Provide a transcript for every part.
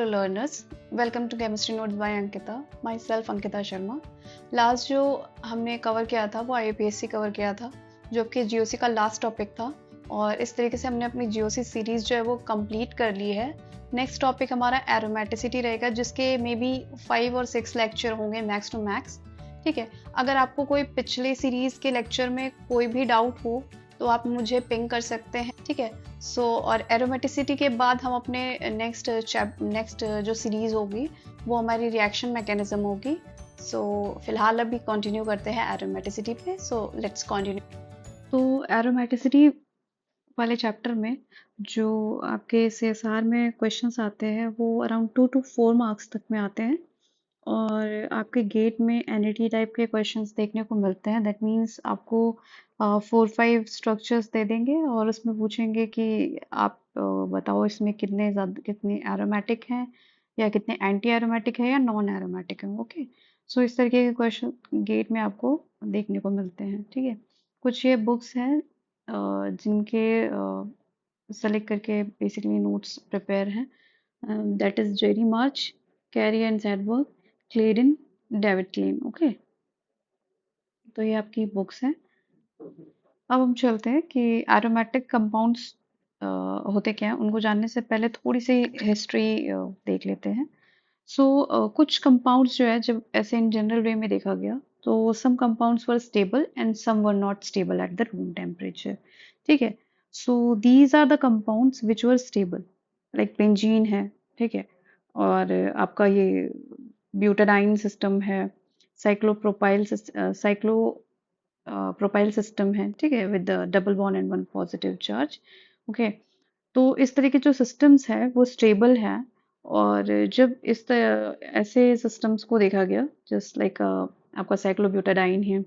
learners. Welcome to Chemistry Notes by Ankita. Myself Ankita Sharma. Last जो हमने cover किया था वो IUPAC कवर किया था, जो कि GOC का लास्ट टॉपिक था, और इस तरीके से हमने अपनी GOC सीरीज जो है वो कंप्लीट कर ली है. नेक्स्ट टॉपिक हमारा एरोमेटिसिटी रहेगा, जिसके मे बी 5 और 6 लेक्चर होंगे मैक्स टू मैक्स. ठीक है. अगर आपको कोई पिछले सीरीज के लेक्चर में कोई भी डाउट हो तो आप मुझे पिंग कर सकते हैं. ठीक है. और एरोमेटिसिटी के बाद हम अपने नेक्स्ट जो सीरीज होगी वो हमारी रिएक्शन मैकेनिज्म होगी. फिलहाल अभी कंटिन्यू करते हैं एरोमेटिसिटी पे. Let's continue. तो एरोमेटिसिटी वाले चैप्टर में जो आपके CSR में क्वेश्चंस आते हैं वो अराउंड 2 to 4 मार्क्स तक में आते हैं, और आपके गेट में NET टाइप के क्वेश्चंस देखने को मिलते हैं. दैट मीन्स आपको 4-5 स्ट्रक्चर्स दे देंगे और उसमें पूछेंगे कि आप बताओ इसमें कितने एरोमेटिक हैं, या कितने एंटी एरोमेटिक है, या नॉन एरोमेटिक है. ओके. सो इस तरीके के क्वेश्चन गेट में आपको देखने को मिलते हैं. ठीक है. कुछ ये बुक्स हैं जिनके सेलेक्ट करके बेसिकली नोट्स प्रिपेयर हैं. That is Jerry March, Carey and Sundberg, Clayden, David Klein. Okay. तो ये आपकी बुक्स हैं. अब हम चलते हैं कि एरोमेटिक कंपाउंड्स होते क्या हैं. उनको जानने से पहले थोड़ी सी हिस्ट्री देख लेते हैं. कुछ कंपाउंड्स जो है जब ऐसे इन जनरल वे में देखा गया तो some compounds were stable and some were not stable at the room temperature. ठीक है. These are the compounds which were stable, like benzene है. ठीक है. और आपका ये ब्यूटाडाइन सिस्टम है, साइक्लोप्रोपाइल प्रोपाइल सिस्टम है. ठीक है. With double bond and 1 positive charge. Okay. तो इस तरह के जो सिस्टम्स हैं वो स्टेबल हैं, और जब ऐसे सिस्टम्स को देखा गया, जस्ट लाइक आपका साइक्लोब्यूटाडाइन है,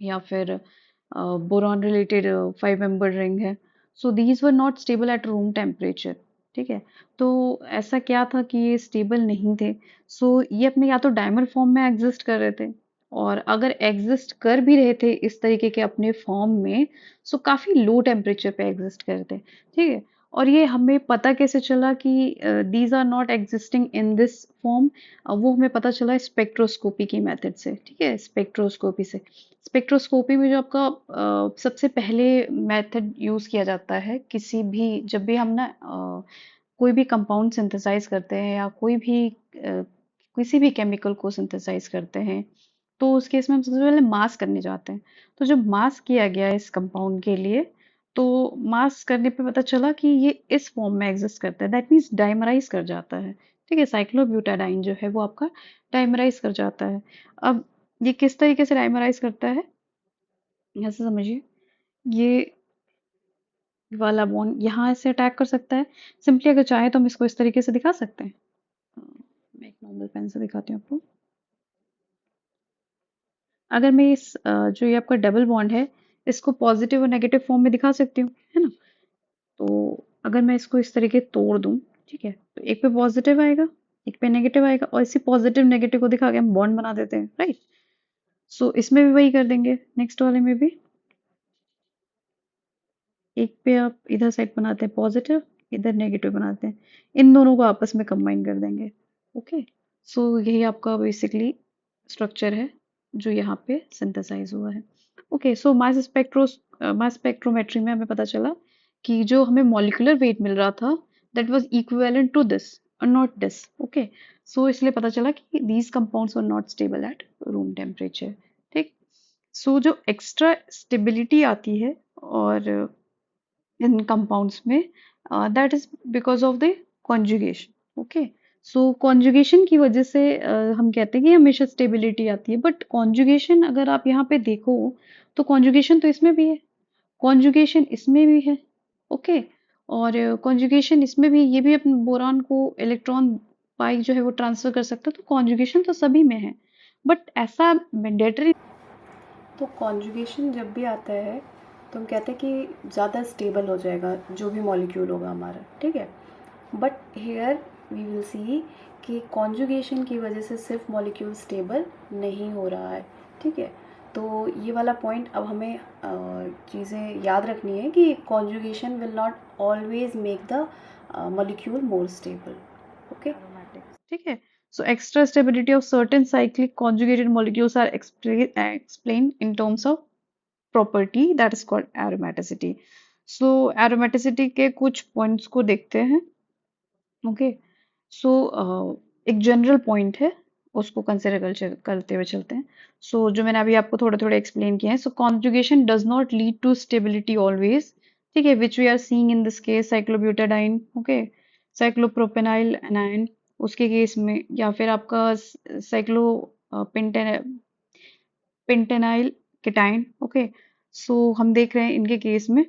या फिर बोरॉन रिलेटेड 5 मेंबर रिंग है. These were not stable at room temperature. ठीक है. तो ऐसा क्या था कि ये स्टेबल नहीं थे. ये अपने या तो डायमर फॉर्म में एग्जिस्ट कर रहे थे, और अगर एग्जिस्ट कर भी रहे थे इस तरीके के अपने फॉर्म में, काफी लो टेम्परेचर पे एग्जिस्ट कर रहे थे. ठीक है. और ये हमें पता कैसे चला कि these are not existing in this form. वो हमें पता चला स्पेक्ट्रोस्कोपी की मेथड से. ठीक है. स्पेक्ट्रोस्कोपी से. स्पेक्ट्रोस्कोपी में जो आपका सबसे पहले मेथड यूज किया जाता है जब भी हम ना कोई भी कंपाउंड सिंथेसाइज करते हैं, या किसी भी केमिकल को सिंथेसाइज करते हैं, तो उस केस में हम सबसे पहले मास करने जाते हैं. तो जब मास किया गया इस कंपाउंड के लिए, तो मास करने पे पता चला कि ये इस फॉर्म में एग्जिस्ट करता है. दैट मीन्स डाइमराइज कर जाता है. ठीक है. साइक्लोब्यूटाडाइन जो है वो आपका डाइमराइज कर जाता है. अब ये किस तरीके से डाइमराइज करता है, ऐसे समझिए. ये वाला बॉन्ड यहाँ से अटैक कर सकता है. सिंपली अगर चाहे तो हम इसको इस तरीके से दिखा सकते हैं. मैं एक नॉर्मल पेन से दिखाती हूँ आपको. अगर मैं जो ये आपका डबल बॉन्ड है, इसको पॉजिटिव और नेगेटिव फॉर्म में दिखा सकती हूँ, है ना. तो अगर मैं इसको इस तरीके तोड़ दूं, ठीक है, तो एक पे पॉजिटिव आएगा, एक पे नेगेटिव आएगा, और इसी पॉजिटिव नेगेटिव को दिखा के हम बॉन्ड बना देते हैं. राइट. इसमें भी वही कर देंगे. नेक्स्ट वाले में भी एक पे आप इधर साइड बनाते हैं पॉजिटिव, इधर नेगेटिव बनाते हैं. इन दोनों को आपस में कंबाइन कर देंगे. ओके. यही आपका बेसिकली स्ट्रक्चर है जो यहाँ पे सिंथेसाइज हुआ है. ओके. मास स्पेक्ट्रोमेट्री में हमें पता चला कि जो हमें मॉलिक्यूलर वेट मिल रहा था, that was equivalent to this और नॉट दिस. ओके. इसलिए पता चला कि these compounds were not stable at room temperature. ठीक. जो एक्स्ट्रा स्टेबिलिटी आती है और इन कंपाउंड्स में, that is because of the conjugation. Okay. Conjugation की वजह से हम कहते हैं कि हमेशा स्टेबिलिटी आती है, बट कॉन्जुगेशन अगर आप यहाँ पे देखो तो कॉन्जुगेशन तो इसमें भी है, कॉन्जुगेशन इसमें भी है. ओके. और कॉन्जुगेशन इसमें भी, ये भी अपने बोरान को इलेक्ट्रॉन पाई जो है वो ट्रांसफर कर सकता है. तो कॉन्जुगेशन तो सभी में है, बट ऐसा मैंडेटरी. तो कॉन्जुगेशन जब भी आता है तो हम कहते हैं कि ज़्यादा स्टेबल हो जाएगा जो भी मॉलिक्यूल होगा हमारा. ठीक है. But here we will see कि कॉन्जुगेशन की वजह से सिर्फ मॉलिक्यूल स्टेबल नहीं हो रहा है. ठीक है. तो ये वाला पॉइंट अब हमें चीज़ें याद रखनी है कि conjugation will not always make the molecule more stable. Okay, ठीक है। So extra stability of certain cyclic conjugated molecules are explained in terms of property that is called aromaticity. So aromaticity के कुछ पॉइंट्स को देखते हैं। Okay, सो एक general point है, उसको कंसिडर करते हुए चलते हैं। सो जो मैंने अभी आपको थोड़े थोड़े एक्सप्लेन किए हैं, so conjugation does not lead to stability always, ठीक है, which we are seeing in this case cyclobutadiene, okay, cyclopropenyl anion उसके केस में, या फिर आपका cyclo pentenyl cation, okay. So हम देख रहे हैं इनके केस में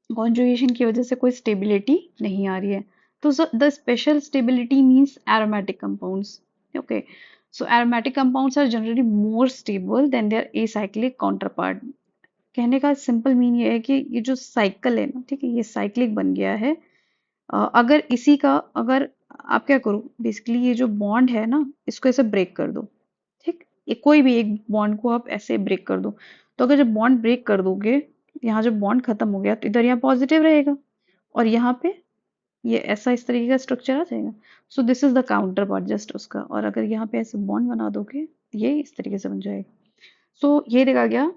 कॉन्जुगेशन की वजह से कोई स्टेबिलिटी नहीं आ रही है। तो the special stability means aromatic compounds, okay. So aromatic compounds are generally more stable than their acyclic counterpart. कहने का सिंपल मीन ये है कि ये जो साइकिल है ना, ठीक है, ये साइक्लिक बन गया है। अगर इसी का, अगर आप क्या करो, बेसिकली ये जो बॉन्ड है ना, इसको ऐसे ब्रेक कर दो, ठीक, ये कोई भी एक बॉन्ड को आप ऐसे ब्रेक कर दो, तो अगर जब बॉन्ड ब्रेक कर दोगे, यहाँ जब बॉन्ड खत्म हो गया तो इधर यहाँ पॉजिटिव रहेगा, और यहाँ पे ये ऐसा इस तरीके का स्ट्रक्चर आ जाएगा। सो this is the counter part just उसका, और अगर यहाँ पे ऐसे बॉन्ड बना दोगे, ये इस तरीके से बन जाएगा। सो ये देखा गया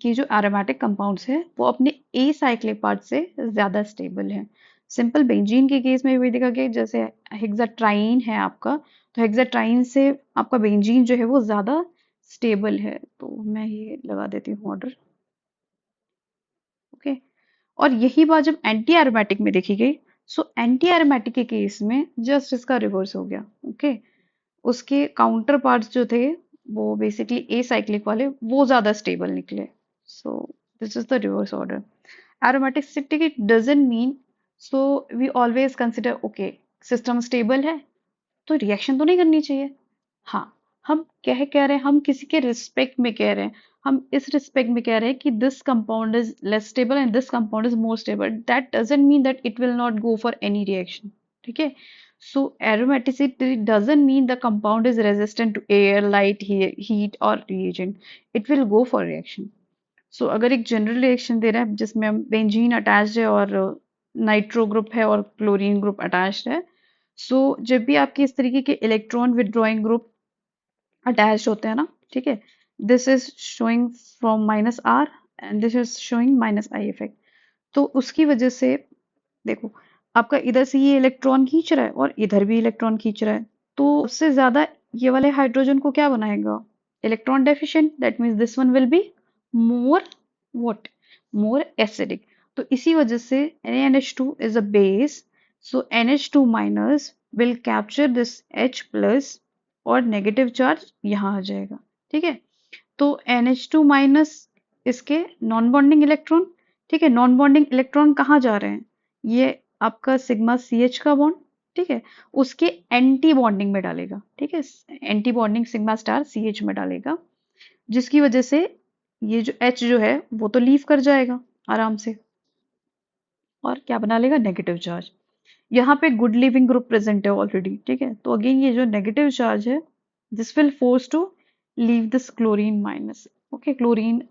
कि जो एरोमेटिक कंपाउंड्स है वो अपने ए साइक्लिक पार्ट से ज्यादा स्टेबल है। सिंपल बेंजीन के केस में भी देखा गया, जैसे हेक्साट्राइन है आपका, तो हेक्साट्राइन से आपका बेंजीन जो है वो ज्यादा स्टेबल है। तो मैं ये लगा देती हूँ ऑर्डर, ओके। और यही बात जब एंटी एरोमेटिक में देखी गई, सो एंटी एरोमेटिक के केस में जस्ट इसका रिवर्स हो गया, ओके। उसके काउंटर पार्ट्स जो थे वो बेसिकली ए साइक्लिक वाले वो ज्यादा स्टेबल निकले। So this is the reverse order. Aromaticity doesn't mean, so we always consider okay system stable है तो रिएक्शन तो नहीं करनी चाहिए। हाँ, हम कह रहे हैं, हम किसी के रिस्पेक्ट में कह रहे हैं, हम इस रिस्पेक्ट में कह रहे हैं कि this compound is less stable and this compound is more stable, that doesn't mean that it will not go for any reaction, ठीक है। सो aromaticity doesn't mean the compound is resistant to air, light, heat or reagent. It will go for reaction. सो अगर एक general reaction दे रहा है जिसमें benzene attached है और nitro group है और क्लोरीन ग्रुप अटैच्ड है, सो जब भी आपके इस तरीके के इलेक्ट्रॉन विदड्रॉइंग ग्रुप अटैच्ड होते हैं ना, ठीक है, this is showing from minus R and this is showing minus I effect. तो उसकी वजह से देखो, आपका इधर से ये इलेक्ट्रॉन खींच रहा है और इधर भी इलेक्ट्रॉन खींच रहा है, तो सबसे ज्यादा ये वाले हाइड्रोजन को क्या बनाएगा, electron deficient, that means this one will be more what, more acidic. तो इसी वजह से NaNH2 is a base, so NH2 minus will capture this H plus और नेगेटिव चार्ज यहाँ आ जाएगा, ठीक है। तो NH2 माइनस इसके नॉन बॉन्डिंग इलेक्ट्रॉन, ठीक है, नॉन बॉन्डिंग इलेक्ट्रॉन कहाँ जा रहे हैं, ये आपका सिग्मा CH का बॉन्ड, ठीक है, उसके एंटी बॉन्डिंग में डालेगा, ठीक है, anti bonding sigma star CH में डालेगा, जिसकी वजह से ये जो H जो है वो तो लीव कर जाएगा आराम से, और क्या बना लेगा, नेगेटिव चार्ज। यहाँ पे गुड लिविंग ग्रुप प्रेजेंट है ऑलरेडी, ठीक है, तो अगेन ये जो नेगेटिव चार्ज है this will force to leave this chlorine minus, okay, chlorine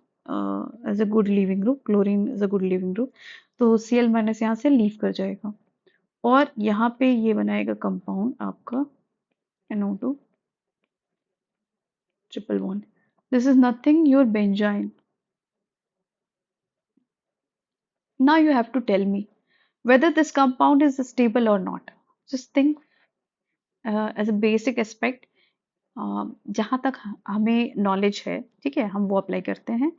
as a good leaving group, chlorine is a good leaving group, तो Cl माइनस यहाँ से लीव कर जाएगा, और यहाँ पे ये बनाएगा कंपाउंड आपका NO2 triple bond. This is nothing your benzene. Now you have to tell me whether this compound is stable or not. Just think as a basic aspect, जहाँ तक हमें नॉलेज है, ठीक है, हम वो अप्लाई करते हैं,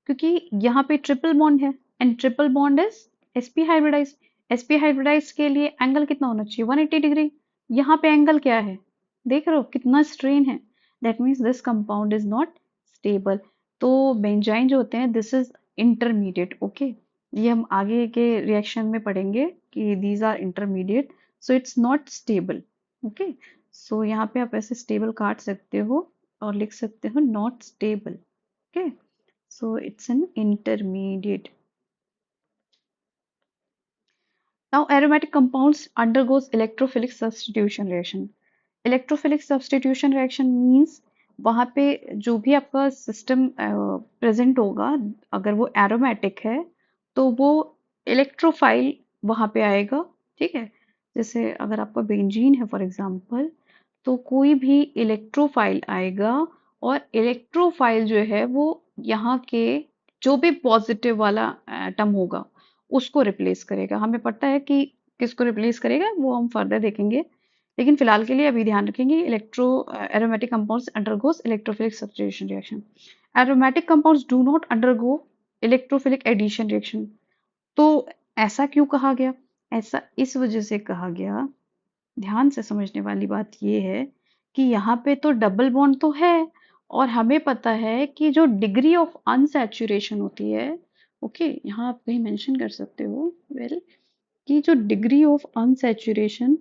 क्योंकि यहाँ पे ट्रिपल बॉन्ड है and triple bond is sp hybridise. sp hybridise के लिए एंगल कितना होना चाहिए, 180 डिग्री। यहाँ पे एंगल क्या है, देख रहे हो कितना स्ट्रेन है, that means this compound is not stable. तो बेंजाइन जो होते हैं दिस इज इंटरमीडिएट, ओके, ये हम आगे के रिएक्शन में पढ़ेंगे कि these are intermediate, so it's not stable, okay. So यहाँ पे आप ऐसे स्टेबल काट सकते हो और लिख सकते हो not stable, okay, so it's an intermediate. Now aromatic compounds undergoes electrophilic substitution reaction. Electrophilic substitution reaction means वहाँ पे जो भी आपका सिस्टम प्रेजेंट होगा, अगर वो एरोमेटिक है तो वो इलेक्ट्रोफाइल वहाँ पे आएगा, ठीक है, जैसे अगर आपका बेंजीन है फॉर एग्जांपल, तो कोई भी इलेक्ट्रोफाइल आएगा और इलेक्ट्रोफाइल जो है वो यहाँ के जो भी पॉजिटिव वाला एटम होगा उसको रिप्लेस करेगा। हमें पता है कि किसको रिप्लेस करेगा, वो हम फर्दर देखेंगे, लेकिन फिलहाल के लिए अभी ध्यान रखेंगे electro aromatic compounds undergoes electrophilic substitution reaction. Aromatic compounds do not undergo electrophilic addition reaction. तो ऐसा क्यों कहा गया? ऐसा इस वजह से कहा गया, ध्यान से समझने वाली बात ये है कि यहाँ पे तो डबल बॉन्ड तो है और हमें पता है कि जो डिग्री ऑफ अनसैचुरेशन होती है, ओके, यहाँ आप कहीं मेंशन कर सकते हो, वेल, कि जो डिग्री ऑफ अनसैचुरेशन,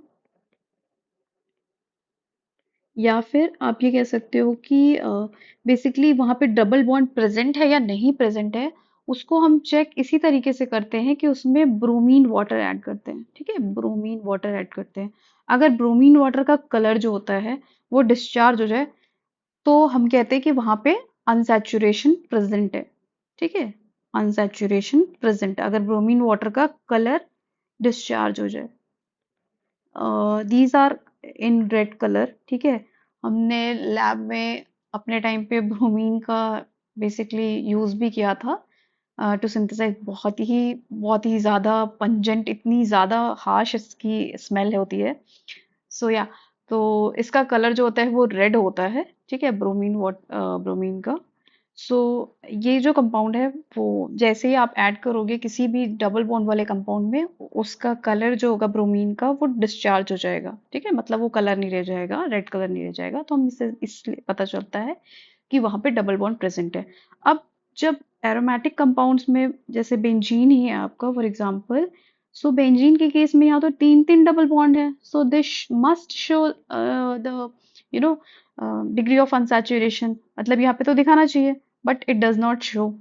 या फिर आप ये कह सकते हो कि बेसिकली वहाँ पे डबल बॉन्ड प्रेजेंट है या नहीं प्रेजेंट है, उसको हम चेक इसी तरीके से करते हैं कि उसमें ब्रोमीन वाटर ऐड करते हैं। ठीक है, ब्रोमीन वाटर ऐड करते हैं। अगर ब्रोमीन वाटर का कलर जो होता है वो डिस्चार्ज हो जाए, तो हम कहते हैं कि वहां पे अनसैचुरेशन प्रेजेंट है। ठीक है, अनसैचुरेशन प्रेजेंट है अगर ब्रोमीन वाटर का कलर डिस्चार्ज हो जाए। These are in red colour. ठीक है, हमने लैब में अपने टाइम पे ब्रोमीन का बेसिकली यूज भी किया था टू सिंथेसाइज। बहुत ही ज्यादा पंजेंट, इतनी ज्यादा हार्श इसकी स्मेल होती है। सो या, तो इसका कलर जो होता है वो रेड होता है। ठीक है, ब्रोमीन का। सो ये जो कंपाउंड है वो जैसे ही आप ऐड करोगे किसी भी डबल बॉन्ड वाले कंपाउंड में, उसका कलर जो होगा ब्रोमीन का वो डिस्चार्ज हो जाएगा। ठीक है, मतलब वो कलर नहीं रह जाएगा, रेड कलर नहीं रह जाएगा। तो हम इससे इसलिए पता चलता है कि वहां पे डबल बॉन्ड प्रेजेंट है। अब जब एरोमेटिक कंपाउंड्स में जैसे बेंजीन ही है आपका फॉर एग्जांपल, सो बेंजीन के केस में यहाँ तो तीन तीन डबल बॉन्ड है। So this must show the you know degree of unsaturation, मतलब यहाँ पे तो दिखाना चाहिए, but it does not show.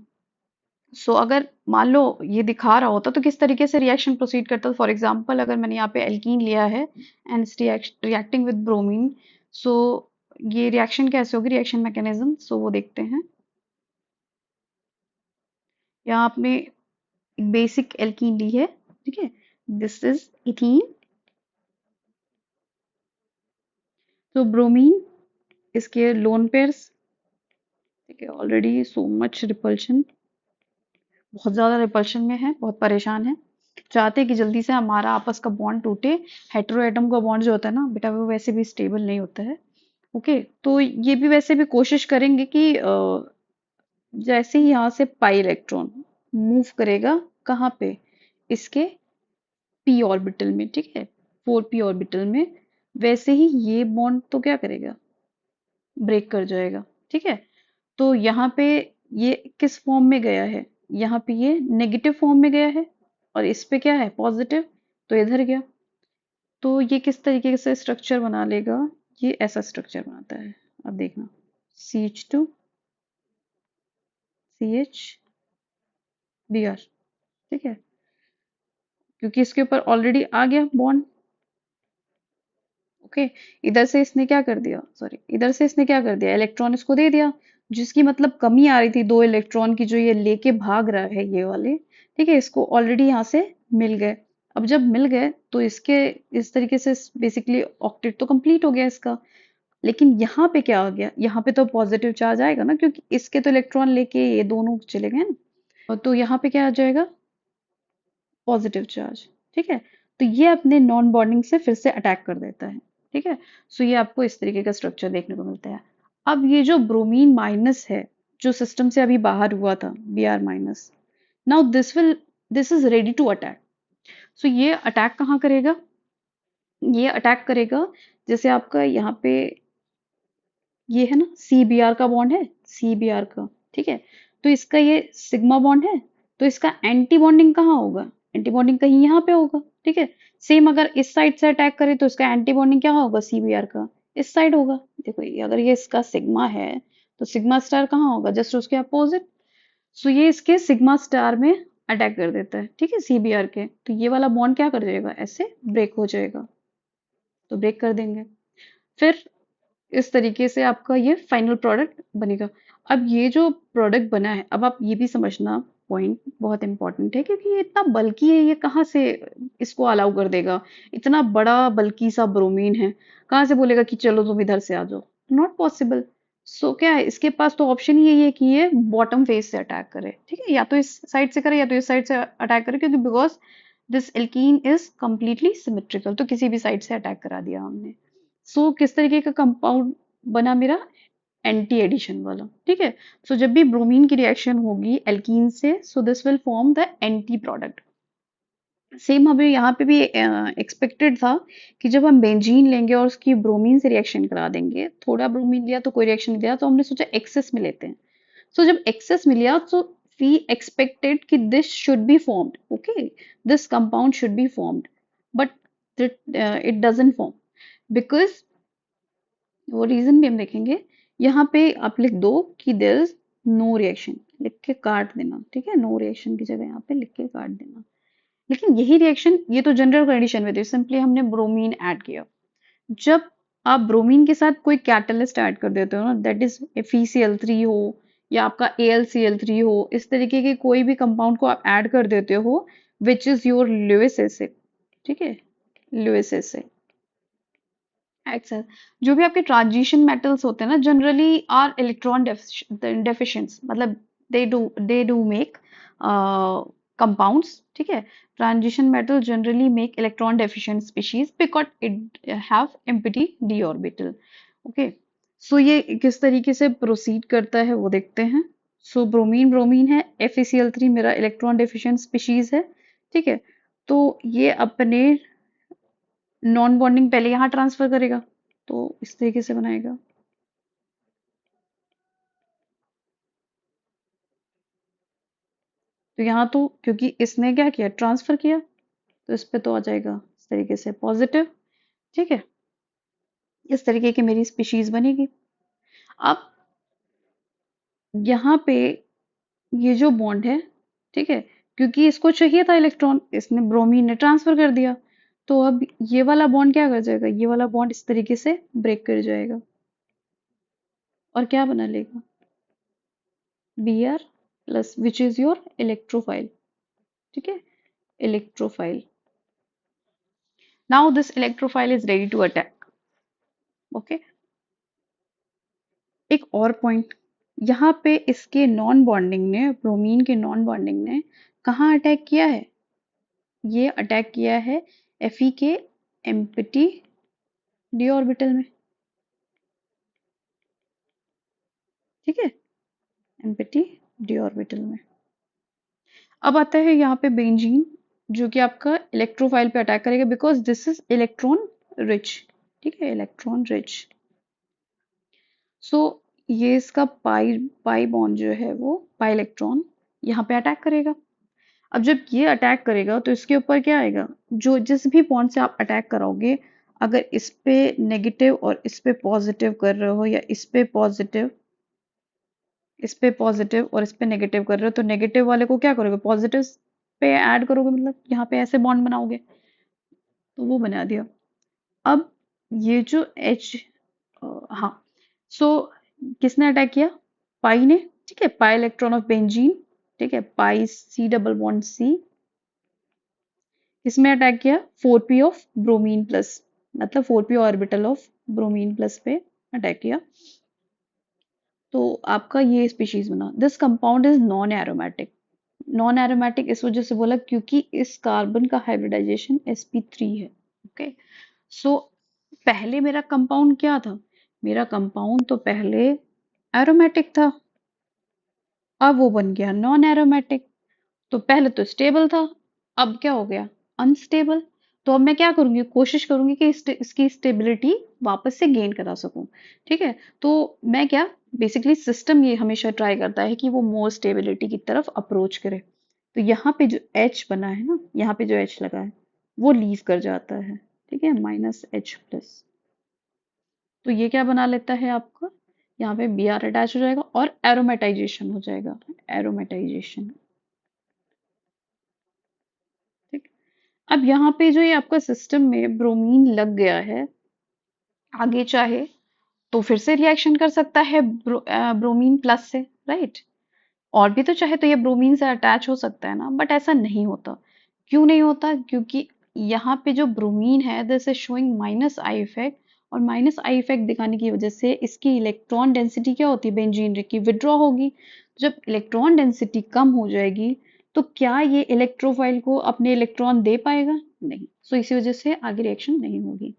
So अगर मान लो ये दिखा रहा होता तो किस तरीके से रिएक्शन प्रोसीड करता? फॉर एग्जांपल अगर मैंने यहाँ पे एल्कीन लिया है एंड रिएक्टिंग विद ब्रोमीन, सो ये रिएक्शन कैसे होगी, रिएक्शन मैकेनिज्म, सो वो देखते हैं। यहाँ आपने एक बेसिक एल्कीन ली है। ठीक है, दिस इज इथीन। तो ब्रोमीन, इसके लोन पेयर्स। ठीक है, ऑलरेडी सो मच रिपल्शन, बहुत ज्यादा रिपल्शन में है, बहुत परेशान है, चाहते हैं कि जल्दी से हमारा आपस का बॉन्ड टूटे। हेटेरो एटम का बॉन्ड जो होता है ना बेटा, वो वैसे भी स्टेबल नहीं होता है। ओके, तो ये भी वैसे भी कोशिश करेंगे कि जैसे ही यहाँ से पाई इलेक्ट्रॉन मूव करेगा कहाँ पे, इसके पी ऑर्बिटल में। ठीक है, 4p ऑर्बिटल में, वैसे ही ये बॉन्ड तो क्या करेगा, ब्रेक कर जाएगा। ठीक है, तो यहाँ पे ये किस फॉर्म में गया है, यहाँ पे ये नेगेटिव फॉर्म में गया है और इस पे क्या है, पॉजिटिव, तो इधर गया। तो ये किस तरीके से स्ट्रक्चर बना लेगा, ये ऐसा स्ट्रक्चर बनाता है। अब देखना, CH2 CH Br। ठीक है, क्योंकि इसके ऊपर ऑलरेडी आ गया बॉन्ड। ओके, इधर से इसने क्या कर दिया, सॉरी, इधर से इसने क्या कर दिया, इलेक्ट्रॉन इसको दे दिया, जिसकी मतलब कमी आ रही थी 2 इलेक्ट्रॉन की, जो ये लेके भाग रहा है ये वाले। ठीक है, इसको ऑलरेडी यहाँ से मिल गए। अब जब मिल गए तो इसके इस तरीके से बेसिकली ऑक्टेट तो कंप्लीट हो गया इसका। लेकिन यहाँ पे क्या आ गया, यहाँ पे तो पॉजिटिव चार्ज आएगा ना, क्योंकि इसके तो इलेक्ट्रॉन लेके ये दोनों चले गए ना। तो यहाँ पे क्या आ जाएगा, पॉजिटिव चार्ज। ठीक है, तो ये अपने नॉन बॉन्डिंग से फिर से अटैक कर देता है। ठीक है, सो ये आपको इस तरीके का स्ट्रक्चर देखने को मिलता है। अब ये जो ब्रोमीन माइनस है, जो सिस्टम से अभी बाहर हुआ था, Br minus, now this is ready to attack. So ये अटैक कहाँ करेगा, ये अटैक करेगा, जैसे आपका यहाँ पे ये है ना, CBr का बॉन्ड है, CBr का। ठीक है, तो इसका ये सिग्मा बॉन्ड है, तो इसका एंटी बॉन्डिंग कहाँ होगा, एंटी बॉन्डिंग कहीं यहाँ पे होगा। ठीक है, सेम अगर इस साइड से अटैक करे तो इसका एंटी बॉन्डिंग क्या होगा, CBr का इस साइड होगा। देखो ये अगर ये इसका सिग्मा है तो सिग्मा स्टार कहाँ होगा, जस्ट उसके अपोजिट। सो ये इसके सिग्मा स्टार में अटैक कर देता है। ठीक है, CBr के, तो ये वाला बॉन्ड क्या कर जाएगा, ऐसे ब्रेक हो जाएगा, तो ब्रेक कर देंगे। फिर इस तरीके से आपका ये फाइनल प्रोडक्ट बनेगा। अब ये जो प्रोडक्ट बना है, अब आप ये भी समझना पॉइंट बहुत इंपॉर्टेंट है, क्योंकि ये इतना बल्कि है, ये कहाँ से इसको अलाउ कर देगा? इतना बड़ा बल्कि सा ब्रोमीन है, कहाँ से बोलेगा कि चलो तुम इधर से आ जाओ? Not possible. सो क्या है, इसके पास तो ऑप्शन ही यही है कि ये बॉटम फेस से अटैक करे, ठीक है, या तो इस साइड से करे या तो इस साइड से अटैक करे, क्योंकि because this alkene is completely symmetrical, तो किसी भी साइड से अटैक करा दिया हमने। सो किस तरीके का कंपाउंड बना मेरा? एंटी एडिशन वाला, ठीक है। सो जब भी ब्रोमीन की रिएक्शन होगी एल्कीन से, so this will form the anti product. Same हमें यहाँ पे भी एक्सपेक्टेड था कि जब हम बेंजीन लेंगे और उसकी ब्रोमीन से रिएक्शन करा देंगे, थोड़ा ब्रोमीन लिया तो कोई रिएक्शन नहीं दिया, तो हमने सोचा एक्सेस में लेते हैं। सो जब एक्सेस में लिया तो वी एक्सपेक्टेड कि this should be formed, okay, this compound should be formed, but it doesn't form, because वो रीजन भी हम देखेंगे। यहाँ पे आप लिख दो कि देयर इज नो रिएक्शन, लिख के काट देना, ठीक है, नो रिएक्शन की जगह यहाँ पे लिख के काट देना। लेकिन यही रिएक्शन, ये तो जनरल कंडीशन में थी, सिंपली हमने ब्रोमीन ऐड किया। जब आप ब्रोमीन के साथ कोई कैटलिस्ट ऐड कर देते हो ना, दैट इज FeCl3 हो या आपका AlCl3 हो, इस तरीके के कोई भी कंपाउंड को आप ऐड कर देते हो which is your Lewis acid, ठीक है, लुईस एसिड। एक्सेल, जो भी आपके ट्रांजिशन मेटल्स होते हैं ना, जनरली आर इलेक्ट्रॉन डेफिशिएंट्स, मतलब दे डू मेक कंपाउंड्स, ठीक है। Transition metal generally make electron deficient species because it have empty d orbital, okay. So ये किस तरीके से प्रोसीड करता है वो देखते हैं। सो ब्रोमीन ब्रोमीन है, FeCl3 मेरा इलेक्ट्रॉन डेफिशिएंट स्पीशीज है, ठीक है। तो ये अपने नॉन बॉन्डिंग पहले यहाँ ट्रांसफर करेगा, तो इस तरीके से बनाएगा। तो यहाँ तो क्योंकि इसने क्या किया, ट्रांसफर किया, तो इस पे तो आ जाएगा इस तरीके से पॉजिटिव, ठीक है। इस तरीके की मेरी स्पीशीज बनेगी। अब यहाँ पे ये जो बॉन्ड है, ठीक है, क्योंकि इसको चाहिए था इलेक्ट्रॉन, इसने ब्रोमीन ने ट्रांसफर कर दिया, तो अब ये वाला बॉन्ड क्या कर जाएगा, ये वाला बॉन्ड इस तरीके से ब्रेक कर जाएगा और क्या बना लेगा, Br plus which is your electrophile, ठीक है, electrophile. Now this electrophile is ready to attack, okay. एक और पॉइंट, यहाँ पे इसके नॉन बॉन्डिंग ने, ब्रोमीन के नॉन बॉन्डिंग ने कहाँ अटैक किया है, ये अटैक किया है Fe के एम्प्टी d ऑर्बिटल में, ठीक है, एम्प्टी d ऑर्बिटल में। अब आता है यहाँ पे बेंजीन, जो कि आपका इलेक्ट्रोफाइल पे अटैक करेगा because this is electron rich, ठीक है, इलेक्ट्रॉन रिच। सो ये इसका पाई पाई बॉन्ड जो है वो पाई इलेक्ट्रॉन यहाँ पे अटैक करेगा। अब जब ये अटैक करेगा तो इसके ऊपर क्या आएगा, जो जिस भी बॉन्ड से आप अटैक कराओगे, अगर इस पे नेगेटिव और इस पे पॉजिटिव कर रहे हो, या इस पे पॉजिटिव, इस पे पॉजिटिव और इस पे नेगेटिव कर रहे हो, तो नेगेटिव वाले को क्या करोगे, पॉजिटिव पे ऐड करोगे, मतलब यहाँ पे ऐसे बॉन्ड बनाओगे, तो वो बना दिया। अब ये जो H, हाँ, सो किसने अटैक किया, पाई ने, ठीक है, पाई इलेक्ट्रॉन ऑफ बेंजीन, ठीक है, पाई C डबल बॉन्ड C, इसमें अटैक किया 4p ऑफ ब्रोमीन प्लस, मतलब 4p orbital of bromine plus पे अटैक किया, तो आपका ये स्पीशीज बना। This compound is non aromatic, non aromatic इस वजह से बोला क्योंकि इस कार्बन का हाइब्रिडाइजेशन sp3 है, ओके। सो पहले मेरा कंपाउंड क्या था, मेरा कंपाउंड तो पहले एरोमेटिक था, अब वो बन गया नॉन एरोमेटिक। तो पहले तो स्टेबल था, अब क्या हो गया, अनस्टेबल। तो अब मैं क्या करूंगी, कोशिश करूंगी कि इसकी स्टेबिलिटी वापस से गेन करा सकूं, ठीक है। तो मैं क्या, बेसिकली सिस्टम ये हमेशा ट्राई करता है कि वो मोर स्टेबिलिटी की तरफ अप्रोच करे। तो यहाँ पे जो H बना है ना, यहाँ पे जो H लगा है वो लीव कर जाता है, ठीक है, -H प्लस। तो ये क्या बना लेता है आपका, यहाँ पे Br अटैच हो जाएगा और एरोमेटाइजेशन हो जाएगा, एरोमेटाइजेशन, ठीक। अब यहाँ पे जो ये आपका सिस्टम में ब्रोमीन लग गया है, आगे चाहे तो फिर से रिएक्शन कर सकता है ब्रोमीन प्लस से, राइट। और भी तो चाहे तो ये ब्रोमीन से अटैच हो सकता है ना, बट ऐसा नहीं होता। क्यों नहीं होता? क्योंकि यहाँ पे जो ब्रोमीन है this is showing minus I effect, और माइनस आई इफेक्ट दिखाने की वजह से इसकी इलेक्ट्रॉन डेंसिटी क्या होती है बेंजीन रिंग की, विड्रॉ होगी। जब इलेक्ट्रॉन डेंसिटी कम हो जाएगी तो क्या ये इलेक्ट्रोफाइल को अपने इलेक्ट्रॉन दे पाएगा? नहीं। सो इसी वजह से आगे रिएक्शन नहीं होगी।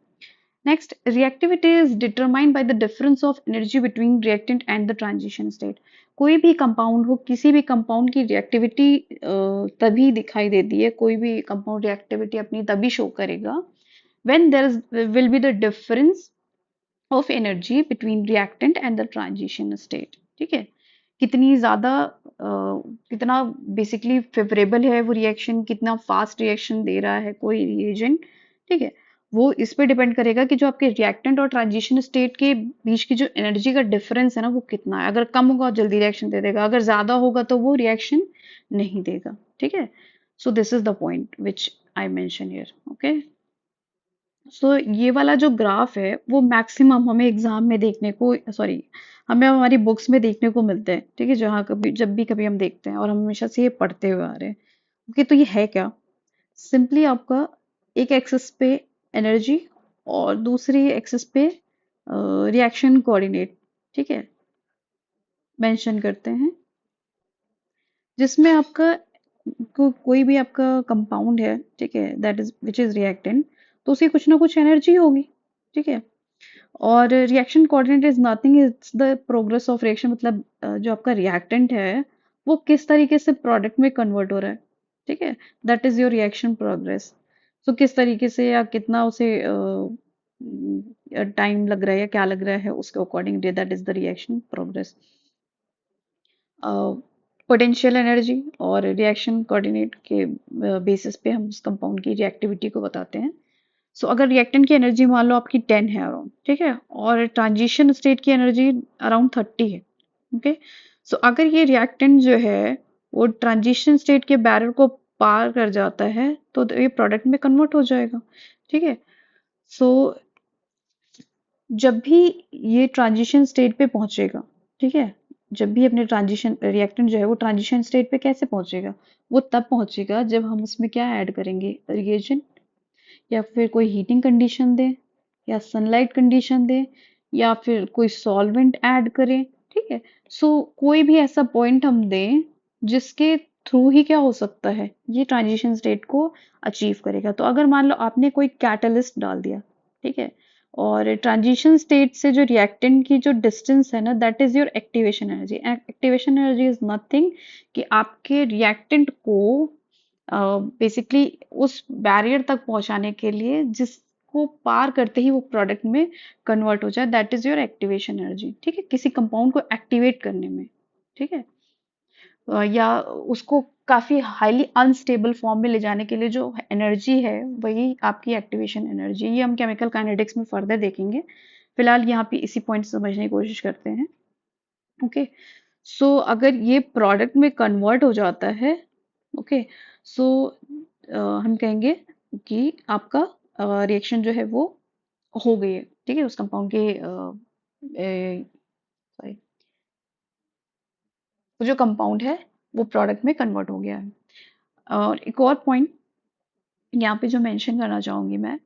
Next, reactivity is determined by the difference of energy between reactant and the transition state. कोई भी कंपाउंड हो, किसी भी कंपाउंड की रिएक्टिविटी तभी दिखाई देती है, कोई भी कंपाउंड रिएक्टिविटी अपनी तभी शो करेगा when there is will be the difference of energy between reactant and the transition state. ठीक है, कितनी ज्यादा कितना बेसिकली फेवरेबल है वो रिएक्शन, कितना फास्ट रिएक्शन दे रहा है कोई रिएजेंट। ठीक है, वो इस पे डिपेंड करेगा कि जो आपके रिएक्टेंट और ट्रांजिशन स्टेट के बीच की जो एनर्जी का डिफरेंस है ना वो कितना है। अगर कम होगा जल्दी रिएक्शन दे देगा, अगर ज्यादा होगा तो वो रिएक्शन नहीं देगा। ठीक है, so this is the point which I mention here. Okay, so ये वाला जो ग्राफ है वो मैक्सिमम हमें एग्जाम में देखने को, सॉरी, हमें हमारी बुक्स में देखने को मिलते हैं। ठीक है, जहाँ कभी जब भी कभी हम देखते हैं और हम हमेशा से ये पढ़ते हुए आ रहे हैं। ओके, तो ये है क्या? सिंपली आपका एक एक्सिस पे एनर्जी और दूसरी एक्सिस पे रिएक्शन कोऑर्डिनेट, ठीक है, मेंशन करते हैं, जिसमें आपका कोई भी आपका कंपाउंड है, ठीक है, that is which is reactant, तो उसकी कुछ ना कुछ एनर्जी होगी। ठीक है, और reaction coordinate is nothing, it's the progress of reaction, मतलब जो आपका रिएक्टेंट है वो किस तरीके से प्रोडक्ट में कन्वर्ट हो रहा है। ठीक है, that is your reaction progress. So किस तरीके से या कितना उसे टाइम लग रहा है या क्या लग रहा है, उसके according that is the reaction progress. Potential energy और रिएक्शन कोऑर्डिनेट के बेसिस पे हम उस कंपाउंड की रिएक्टिविटी को बताते हैं। सो अगर रिएक्टेंट की एनर्जी मान लो आपकी 10 है अराउंड, ठीक है, और ट्रांजिशन स्टेट की एनर्जी अराउंड 30 है। ओके, सो अगर ये रिएक्टेंट जो है वो ट्रांजिशन स्टेट के बैरियर को पार कर जाता है तो ये प्रोडक्ट में कन्वर्ट हो जाएगा। ठीक है, सो जब भी ये ट्रांजिशन स्टेट पे पहुंचेगा, ठीक है, जब भी अपने ट्रांजिशन रिएक्टेंट जो है वो ट्रांजिशन स्टेट पे कैसे पहुंचेगा, वो तब पहुंचेगा जब हम उसमें क्या ऐड करेंगे, रिएजेंट, या फिर कोई हीटिंग कंडीशन दे, या सनलाइट कंडीशन दे, या फिर कोई सॉल्वेंट ऐड करें। ठीक है, सो कोई भी ऐसा पॉइंट हम दें जिसके थ्रू ही क्या हो सकता है, ये ट्रांजिशन स्टेट को अचीव करेगा। तो अगर मान लो आपने कोई कैटलिस्ट डाल दिया, ठीक है, और ट्रांजिशन स्टेट से जो रिएक्टेंट की जो डिस्टेंस है ना, that is your activation energy. Activation energy is nothing कि आपके रिएक्टेंट को बेसिकली उस बैरियर तक पहुंचाने के लिए जिसको पार करते ही वो प्रोडक्ट में कन्वर्ट हो जाए, that is your activation energy. ठीक है, किसी कंपाउंड को एक्टिवेट करने में। ठीक है, या उसको काफी हाईली अनस्टेबल फॉर्म में ले जाने के लिए जो एनर्जी है वही आपकी एक्टिवेशन एनर्जी। ये हम केमिकल काइनेटिक्स में फर्दर देखेंगे, फिलहाल यहाँ पे इसी पॉइंट समझने की कोशिश करते हैं। ओके, सो अगर ये प्रोडक्ट में कन्वर्ट हो जाता है, ओके, सो हम कहेंगे कि आपका रिएक्शन जो है वो हो गई है। ठीक है, उस कंपाउंड के सॉरी, जो कंपाउंड है वो प्रोडक्ट में कन्वर्ट हो गया है। और एक और पॉइंट यहाँ पे जो मेंशन करना चाहूंगी मैं,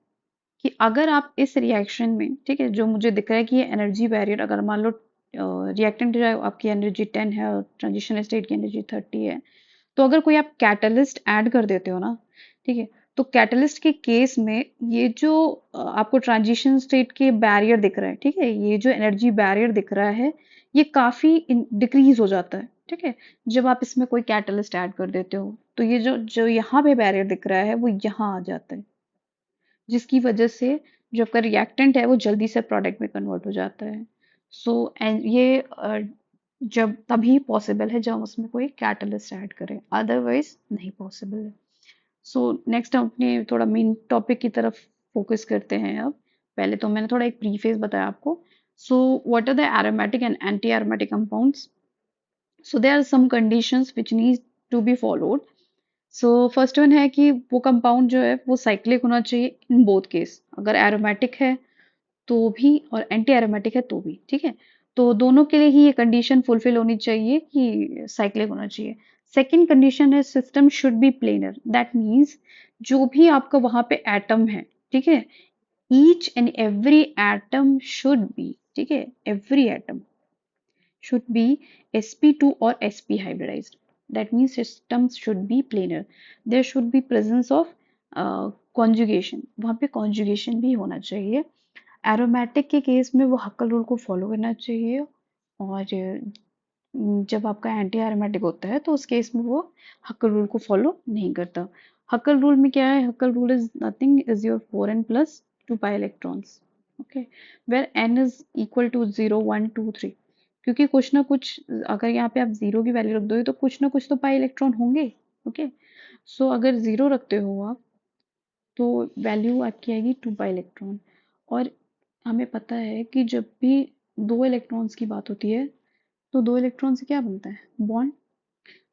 कि अगर आप इस रिएक्शन में, ठीक है, जो मुझे दिख रहा है कि ये एनर्जी बैरियर, अगर मान लो रिएक्टेंट जो है आपकी एनर्जी 10 है और ट्रांजिशन स्टेट की एनर्जी 30 है, तो अगर कोई आप कैटलिस्ट ऐड कर देते हो ना, ठीक है, तो कैटलिस्ट के केस में ये जो आपको ट्रांजिशन स्टेट के बैरियर दिख रहा है, ठीक है, ये जो एनर्जी बैरियर दिख रहा है ये काफी डिक्रीज हो जाता है। ठीक है, जब आप इसमें कोई कैटलिस्ट ऐड कर देते हो तो ये जो जो यहाँ पे बैरियर दिख रहा है वो यहाँ आ जाता है, जिसकी वजह से जो आपका रिएक्टेंट है वो जल्दी से प्रोडक्ट में कन्वर्ट हो जाता है। सो एंड ये जब तभी पॉसिबल है जब हम उसमें कोई कैटलिस्ट ऐड करें, अदरवाइज नहीं पॉसिबल है। सो नेक्स्ट हम अपने थोड़ा मेन टॉपिक की तरफ फोकस करते हैं अब। पहले तो मैंने थोड़ा एक प्रीफेस बताया आपको। So what are the aromatic and anti aromatic compounds? So there are some conditions which need to be followed. So first one है कि वो कंपाउंड जो है वो साइक्लिक होना चाहिए इन बोथ केस, अगर एरोमेटिक है तो भी और एंटी एरोमेटिक है तो भी। ठीक है, तो दोनों के लिए ही ये कंडीशन फुलफिल होनी चाहिए कि साइक्लिक होना चाहिए। सेकेंड कंडीशन है system should be planar, that means जो भी आपका वहां पे एटम है, ठीक है, each and every atom should be, ठीक है, every atom should be sp2 or sp hybridized. That means systems should be planar. There should be presence of conjugation. वहाँ पे conjugation भी होना चाहिए. एरोमेटिक के केस में वो हक्कल रूल को फॉलो करना चाहिए, और जब आपका एंटी एरोमेटिक होता है तो उस केस में वो हक्कल रूल को फॉलो नहीं करता. हक्कल रूल में क्या है? Hückel rule is nothing is your 4n plus 2 pi electrons, okay, where n is equal to 0 1 2 3. क्योंकि कुछ ना कुछ, अगर यहाँ पे आप जीरो की वैल्यू रख दोगे तो कुछ ना कुछ तो पाई इलेक्ट्रॉन होंगे, ओके. सो अगर जीरो रखते हो आप तो वैल्यू आपकी आएगी 2 पाई इलेक्ट्रॉन. और हमें पता है कि जब भी दो इलेक्ट्रॉन्स की बात होती है तो दो इलेक्ट्रॉन से क्या बनता है? Bond.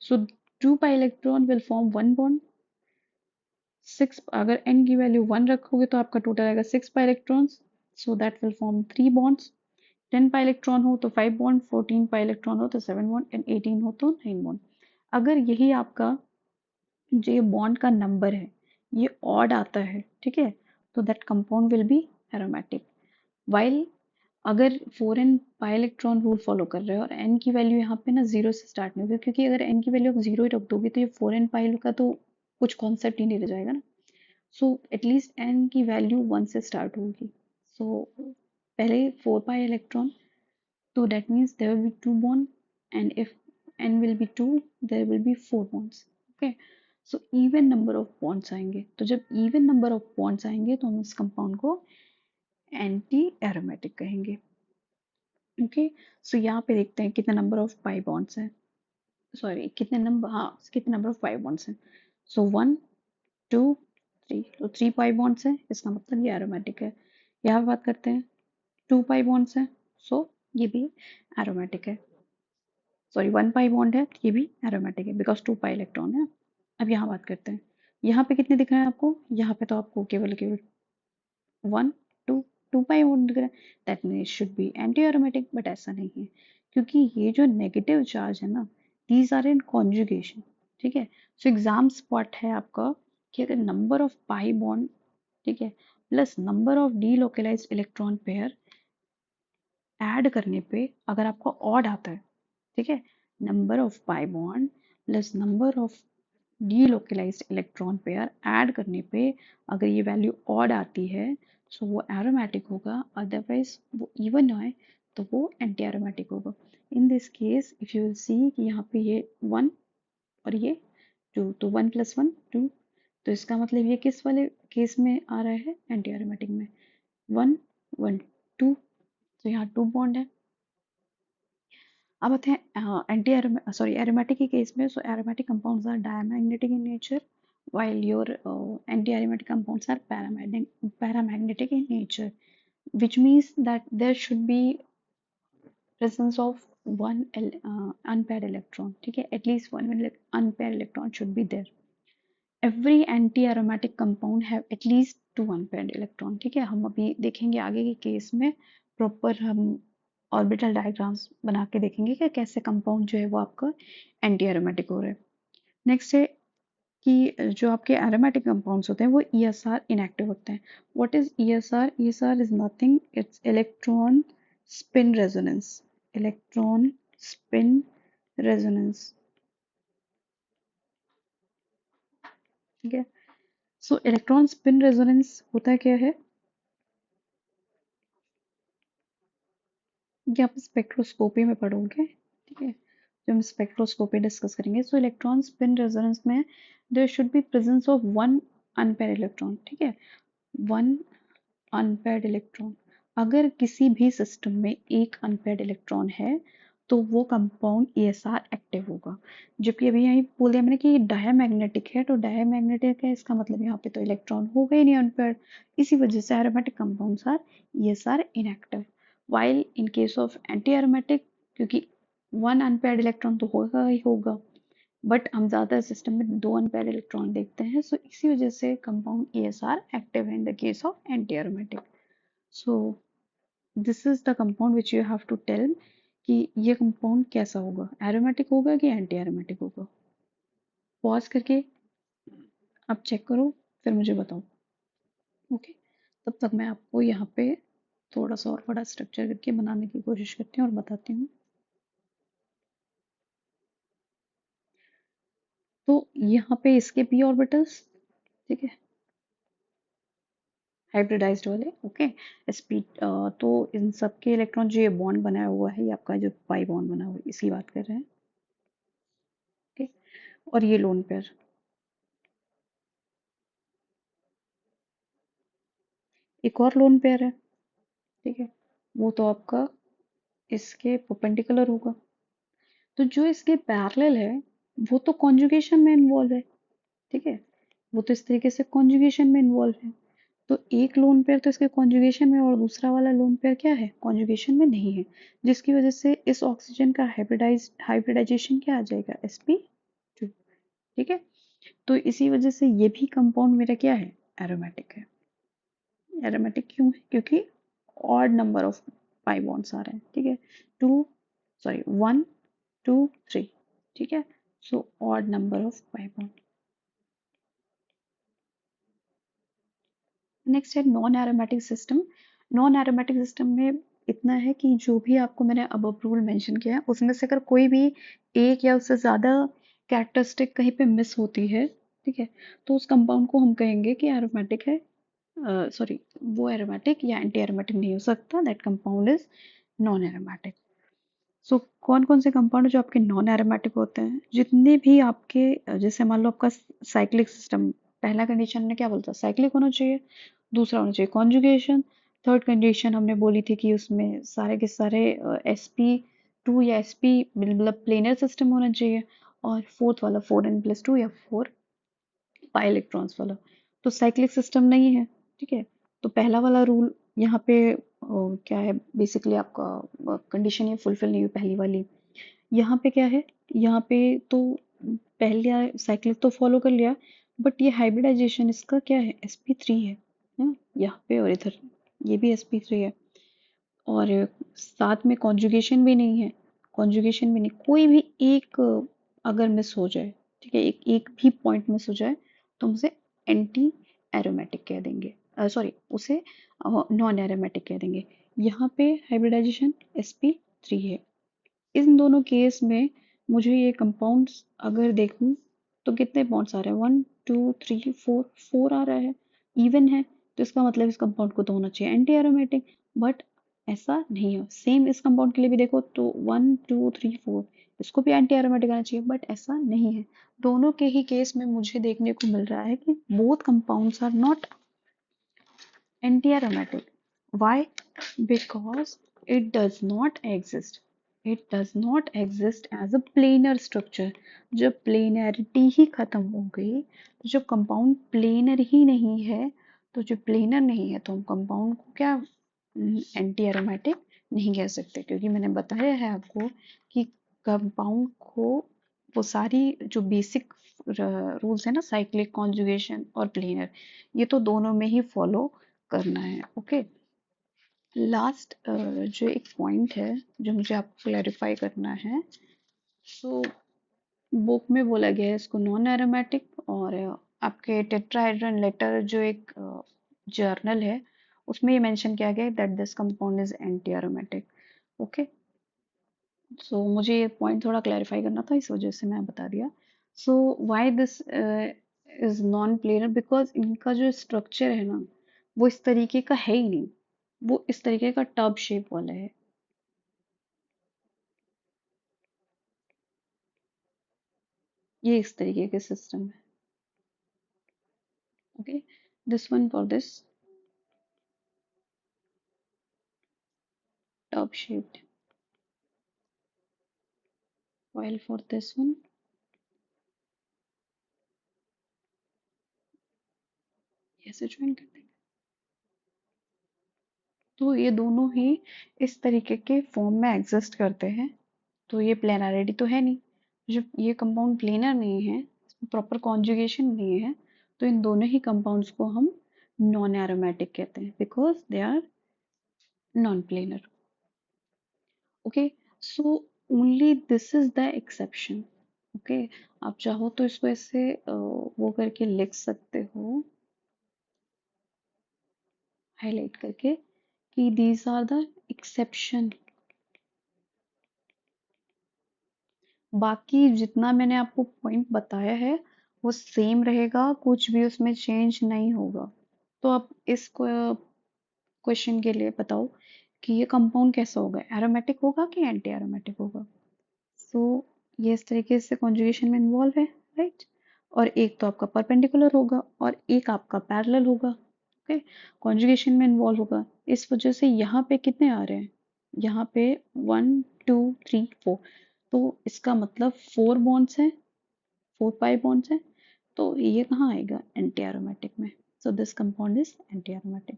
So 2 pi electron will form one bond. 6, अगर n की वैल्यू 1 रखोगे तो आपका टोटल आएगा 6 pi electrons, so that will form 3 bonds. 10 pi electron हो तो 5 बॉन्ड, 14 पाई इलेक्ट्रॉन हो तो 7 बॉन्ड, एंड 18 हो तो 9 बॉन्ड. अगर यही आपका जो ये बॉन्ड का नंबर है ये ऑड आता है, ठीक है, तो that compound will be aromatic. While अगर 4n pi electron rule follow कर रहे हो और n की वैल्यू यहाँ पे ना जीरो से स्टार्ट नहीं होगी, क्योंकि अगर n की वैल्यू आप जीरो ही रख दोगे तो ये 4n पाई का तो कुछ कॉन्सेप्ट ही नहीं रह जाएगा ना. सो एटलीस्ट n की वैल्यू 1 से स्टार्ट होगी. सो पहले 4 pi electron, so that means there will be two bond, and if n will be 2 there will be 4 bonds, okay. So even number of bonds आएंगे, तो जब even number of bonds आएंगे तो हम इस कंपाउंड को एंटी एरोमेटिक कहेंगे, okay. So यहाँ पे देखते हैं कितने नंबर ऑफ पाई बॉन्ड्स हैं, सॉरी कितने नंबर, हाँ कितने नंबर ऑफ पाई बॉन्ड्स हैं. सो 1 2 3, तो 3 पाई बॉन्ड्स हैं, इसका मतलब ये एरोमेटिक है. यहाँ पे बात करते हैं 2 पाई बॉन्ड्स हैं, सो ये भी एरोमेटिक है. सॉरी 1 पाई बॉन्ड है, ये भी एरोमेटिक है बिकॉज 2 पाई इलेक्ट्रॉन है. अब यहाँ बात करते हैं, यहाँ पे कितने दिख रहे हैं आपको? यहाँ पे तो आपको केवल केवल 1 2 2 पाई बॉन्ड दिख रहा है. That mean should be anti aromatic, but ऐसा नहीं है, क्योंकि ये जो नेगेटिव चार्ज है ना, दीज आर इन कॉन्जुगेशन, ठीक है. सो एग्जाम स्पॉट है आपका कि अगर नंबर ऑफ पाई बॉन्ड, ठीक है, plus number of delocalised electron pair add करने पे अगर आपको ऑड आता है, ठीक है, number of pi bond plus number of delocalised electron pair add करने पे अगर ये वैल्यू ऑड आती है सो वो एरोमेटिक होगा, अदरवाइज वो इवन आए तो वो एंटी एरोमेटिक होगा. इन this case if you will see कि यहाँ पे ये 1 और ये 2, तो 1 + 1 2, तो इसका मतलब ये किस वाले केस में आ रहा है? एंटी एरोमेटिक में. 1 1 2, तो यहाँ 2 बॉन्ड है. अब आते हैं एंटी एरोमेटिक के केस में. So aromatic compounds are diamagnetic in nature while your anti aromatic compounds are paramagnetic in nature, which means that there should be presence of one unpaired electron, ठीक है, at least one unpaired electron should be there. Every anti aromatic compound have at least 2 unpaired electron, ठीक है. हम अभी देखेंगे आगे के case में प्रॉपर हम ऑर्बिटल डायग्राम्स बना के देखेंगे कि कैसे कंपाउंड जो है वो आपका एंटी एरोमेटिक हो रहा है. नेक्स्ट है कि जो आपके एरोमेटिक कंपाउंड्स होते हैं वो ESR इनएक्टिव होते हैं. What is ESR? ESR is nothing, it's electron spin resonance. Electron spin resonance, ठीक है. सो इलेक्ट्रॉन स्पिन रेजोनेंस होता क्या है? ये आप स्पेक्ट्रोस्कोपी में पढ़ोगे, ठीक है, जब हम स्पेक्ट्रोस्कोपी डिस्कस करेंगे. सो इलेक्ट्रॉन स्पिन रेजोनेंस में there should be presence of one unpaired electron, ठीक है, वन अनपेयर्ड इलेक्ट्रॉन. अगर किसी भी सिस्टम में एक अनपेयर्ड इलेक्ट्रॉन है तो वो कंपाउंड ESR एक्टिव होगा. जबकि अभी यही बोल दिया मैंने कि डायमैग्नेटिक है, तो डायमैग्नेटिक है इसका मतलब यहाँ पे तो इलेक्ट्रॉन होगा ही नहीं अनपेयर्ड. इसी वजह से aromatic compounds are ESR inactive. While in case of anti aromatic, क्योंकि वन अनपेयर्ड इलेक्ट्रॉन तो होगा ही होगा, बट हम ज़्यादा सिस्टम में 2 अनपेयर्ड इलेक्ट्रॉन देखते हैं, सो इसी वजह से कंपाउंड ESR एक्टिव है in the case of anti aromatic. So this is the compound which you have to tell कि ये कंपाउंड कैसा होगा, एरोमेटिक होगा कि एंटी एरोमेटिक होगा। पॉज करके आप चेक करो, फिर मुझे बताओ। ओके, तब तक मैं आपको यहाँ पे थोड़ा सा और बड़ा स्ट्रक्चर करके बनाने की कोशिश करती हूँ और बताती हूँ। तो यहाँ पे इसके पी ऑर्बिटल्स, ठीक है, हाइब्रिडाइज्ड वाले। ओके, sp तो इन सब के इलेक्ट्रॉन जो ये बॉन्ड बनाया हुआ है, ये आपका जो पाई बॉन्ड बना हुआ है, इसकी बात कर रहे हैं। ओके, और ये लोन पेयर, एक और लोन पेयर है, ठीक है, वो तो आपका इसके परपेंडिकुलर होगा। तो जो इसके पैरेलल है वो तो कॉन्जुगेशन में इन्वॉल्व है, ठीक है, वो तो इस तरीके से कॉन्जुगेशन में इन्वॉल्व है। तो एक लोन पेयर तो इसके कॉन्जुगेशन में और दूसरा वाला लोन पेयर क्या है, कॉन्जुगेशन में नहीं है, जिसकी वजह से इस ऑक्सीजन का हाइब्रिडाइजेशन क्या आ जाएगा, sp2, ठीक है। तो इसी वजह से ये भी कंपाउंड मेरा क्या है, एरोमेटिक है। एरोमेटिक क्यों है, क्योंकि odd number of pi bonds आ रहे हैं, ठीक है, 1 2 3, ठीक है, so odd number of pi bond. Next है non aromatic system. Non aromatic system में इतना है कि जो भी आपको मैंने अब रूल मेंशन किया है उसमें से अगर कोई भी एक या उससे ज़्यादा कैरेक्टरिस्टिक कहीं पे मिस होती है, ठीक है, तो उस कंपाउंड को हम कहेंगे कि एरोमेटिक है, सॉरी, वो एरोमेटिक या एंटी एरोमेटिक नहीं हो सकता, that compound is non aromatic. So कौन कौन से कंपाउंड जो आपके नॉन एरोमेटिक होते हैं, जितने भी आपके जैसे मान लो आपका साइक्लिक सिस्टम, पहला कंडीशन में क्या बोलता है, साइक्लिक होना चाहिए, दूसरा होना चाहिए कॉन्जुगेशन, थर्ड कंडीशन हमने बोली थी कि उसमें सारे के सारे sp2 या sp मतलब प्लेनर सिस्टम होना चाहिए, और फोर्थ वाला 4n+2 या 4 पाई इलेक्ट्रॉन्स वाला तो साइक्लिक सिस्टम नहीं है, ठीक है। तो पहला वाला रूल यहाँ पे क्या है, बेसिकली आपका कंडीशन ये फुलफिल नहीं हुई पहली वाली। यहाँ पे क्या है, यहाँ पे तो पहले साइक्लिक तो फॉलो कर लिया, बट ये हाइब्रिडाइजेशन इसका क्या है, sp3 है, यहाँ पे और इधर ये भी sp3 है, और साथ में कॉन्जुगेशन भी नहीं है, कॉन्जुगेशन भी नहीं, कोई भी एक अगर मिस हो जाए, ठीक है, एक एक भी पॉइंट मिस हो जाए तो हम उसे एंटी एरोमेटिक कह देंगे, सॉरी, उसे नॉन एरोमेटिक कह देंगे। यहाँ पे हाइब्रिडाइजेशन sp3 है। इन दोनों केस में मुझे ये कंपाउंड्स अगर देखूं तो कितने बॉन्ड्स आ रहे हैं, 1 2 3 4, 4 आ रहा है, इवन है, तो इसका मतलब इस कंपाउंड को तो होना चाहिए एंटी एरोमेटिक, बट ऐसा नहीं है। सेम इस कंपाउंड के लिए भी देखो तो 1 2 3 4 इसको भी एंटी एरोमेटिक आना चाहिए, बट ऐसा नहीं है। दोनों के ही केस में मुझे देखने को मिल रहा है कि both compounds are not anti aromatic. Why? Because it does not exist. It does not exist as a planar structure. जब प्लेनैरिटी ही खत्म हो गई, तो जब कंपाउंड प्लेनर ही नहीं है, तो जो प्लेनर नहीं है तो हम कंपाउंड को क्या एंटी एरोमेटिक नहीं कह सकते, क्योंकि मैंने बताया है आपको कि कंपाउंड को वो सारी जो बेसिक रूल्स है ना, साइक्लिक, कॉन्जुगेशन और प्लेनर, ये तो दोनों में ही फॉलो करना है। ओके, लास्ट जो एक पॉइंट है जो मुझे आपको क्लैरिफाई करना है, सो बुक में बोला गया है इसको नॉन एरोमेटिक, और आपके टेट्राहेड्रन लेटर जो एक जर्नल है उसमें ये मेंशन किया गया है that this compound is anti aromatic. Okay, so मुझे ये पॉइंट थोड़ा क्लैरिफाई करना था, इस वजह से मैं बता दिया। So why this is non planar, because इनका जो स्ट्रक्चर है ना वो इस तरीके का है ही नहीं, वो इस तरीके का टब शेप वाला है। ये इस तरीके के सिस्टम है। Okay, this one for this top shaped, while for this one ऐसे ज्वाइन कर देंगे। तो ये दोनों ही इस तरीके के फॉर्म में एग्जिस्ट करते हैं, तो ये प्लेनैरिटी तो है नहीं, जब ये कंपाउंड प्लेनर नहीं है, प्रॉपर कॉन्जुगेशन नहीं है, तो इन दोनों ही कंपाउंड्स को हम नॉन एरोमेटिक कहते हैं, because they are non-planar. Okay, so only this is the exception. Okay, आप चाहो तो इसको ऐसे वो करके लिख सकते हो, हाईलाइट करके, कि these are the exception. बाकी जितना मैंने आपको पॉइंट बताया है वो सेम रहेगा, कुछ भी उसमें चेंज नहीं होगा. तो आप इस क्वेश्चन के लिए बताओ कि ये कंपाउंड कैसा होगा, एरोमेटिक होगा कि एंटी एरोमेटिक होगा. सो ये इस तरीके से कॉन्जुगेशन में इन्वॉल्व है, राइट. और एक तो आपका परपेंडिकुलर होगा और एक आपका पैरेलल होगा. ओके, कॉन्जुगेशन में इन्वॉल्व होगा. इस वजह से यहाँ पे कितने आ रहे हैं, यहाँ पे 1 2 3 4, तो इसका मतलब 4 बॉन्ड्स हैं, 4 पाई बॉन्ड्स हैं. तो ये कहाँ आएगा, एंटी एरोमेटिक में. So this compound is anti aromatic.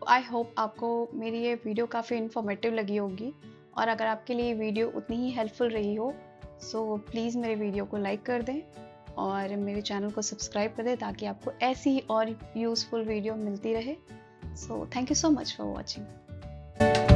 I hope आपको मेरी ये वीडियो काफ़ी इन्फॉर्मेटिव लगी होगी, और अगर आपके लिए ये वीडियो उतनी ही हेल्पफुल रही हो सो प्लीज़ मेरे वीडियो को लाइक कर दें और मेरे चैनल को सब्सक्राइब कर दें ताकि आपको ऐसी ही और यूज़फुल वीडियो मिलती रहे. So thank you so much for watching.